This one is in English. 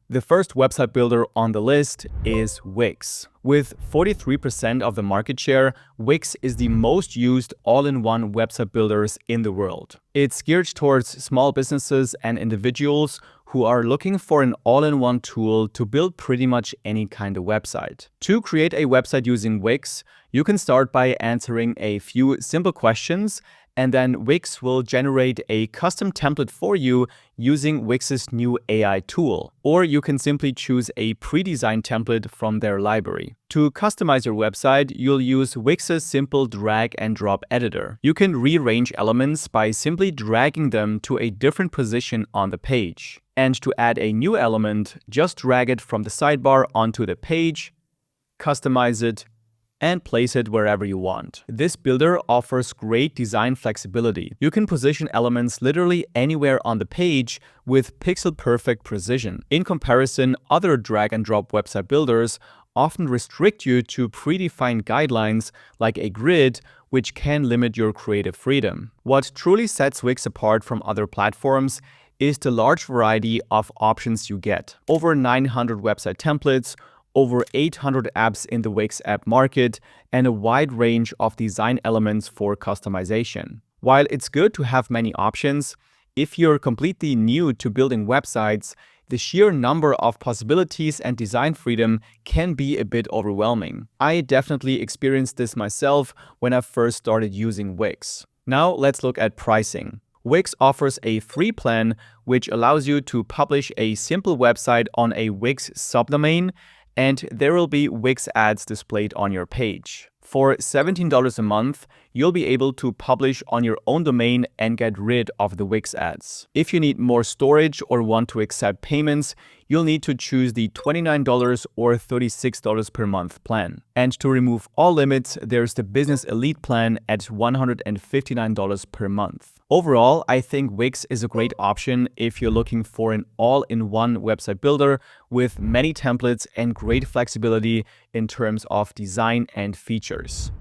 The first website builder on the list is Wix. With 43% of the market share, Wix is the most used all-in-one website builders in the world. It's geared towards small businesses and individuals who are looking for an all-in-one tool to build pretty much any kind of website. To create a website using Wix, you can start by answering a few simple questions, and then Wix will generate a custom template for you using Wix's new AI tool. Or you can simply choose a pre-designed template from their library. To customize your website, you'll use Wix's simple drag and drop editor. You can rearrange elements by simply dragging them to a different position on the page. And to add a new element, just drag it from the sidebar onto the page, customize it, and place it wherever you want. This builder offers great design flexibility. You can position elements literally anywhere on the page with pixel-perfect precision. In comparison, other drag-and-drop website builders often restrict you to predefined guidelines like a grid, which can limit your creative freedom. What truly sets Wix apart from other platforms is the large variety of options you get. Over 900 website templates, over 800 apps in the Wix app market, and a wide range of design elements for customization. While it's good to have many options, if you're completely new to building websites, the sheer number of possibilities and design freedom can be a bit overwhelming. I definitely experienced this myself when I first started using Wix. Now let's look at pricing. Wix offers a free plan which allows you to publish a simple website on a Wix subdomain, and there will be Wix ads displayed on your page. For $17 a month, you'll be able to publish on your own domain and get rid of the Wix ads. If you need more storage or want to accept payments, you'll need to choose the $29 or $36 per month plan. And to remove all limits, there's the Business Elite plan at $159 per month. Overall, I think Wix is a great option if you're looking for an all-in-one website builder with many templates and great flexibility in terms of design and features.